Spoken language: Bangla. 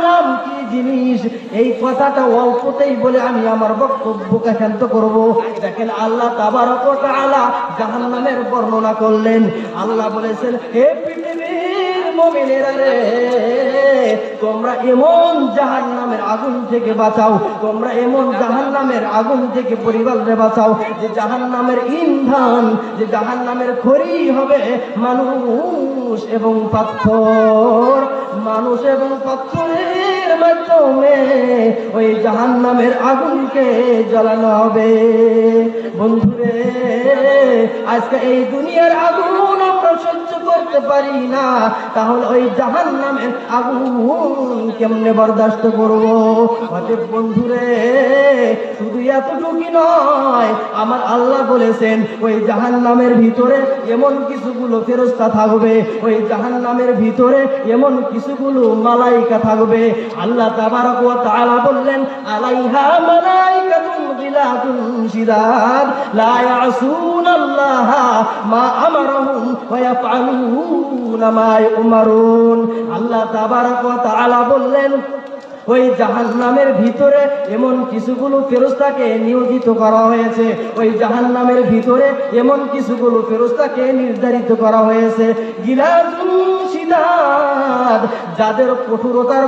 নাম কি জিনিস, এই কথাটা অল্পতেই বলে আমি আমার বক্তব্যকে শান্ত করব। দেখেন আল্লাহ তাবারক ওয়া তাআলা জাহান্নামের বর্ণনা করলেন। আল্লাহ বলেছেন, হে পৃথিবীর মুমিনেরা রে, তোমরা এমন জাহান্নামের আগুন থেকে বাঁচাও, তোমরা এমন জাহান্নামের আগুন থেকে পরিবারকে বাঁচাও যে জাহান্নামের ইন্ধন, যে জাহান্নামের খড়ি হবে মানুষ এবং পাথর। মানুষ এবং পাথরের মাধ্যমে ওই জাহান্নামের আগুনকে জ্বালানো হবে। বন্ধুরে, আজকে এই দুনিয়ার আগুন আমরা সহ্য করতে পারি না, তাহলে ওই জাহান্নামের আগুন কেমনে বরদাস্ত করবো? অতএব বন্ধুরে, শুধু এতটুকুই নয়, আমার আল্লাহ বলেছেন ওই জাহান্নামের ভিতরে এমন কিছুগুলো ফেরেশতা থাকবে, ওই জাহান্নামের ভিতরে এমন কিছুগুলো মালাইকা থাকবে। আল্লাহ তাবারক ওয়া তাআলা বললেন, আলাইহা মালাইকাতুন গিলাদুন শিদাদ লা ইয়াসুনাল্লাহা মা আমারহুম ওয়া ইয়াফআলুনা মা ইউমারুন। আল্লাহ তাবারক ওয়া তাআলা বললেন, ওই জাহান্নামের ভিতরে এমন কিছুগুলো ফেরেশতাকে নিয়োজিত করা হয়েছে, ওই জাহান্নামের ভিতরে এমন কিছুগুলো ফেরেশতাকে নির্ধারিত করা হয়েছে, গিলাদুন শিদাদ, যাদের কঠোরতার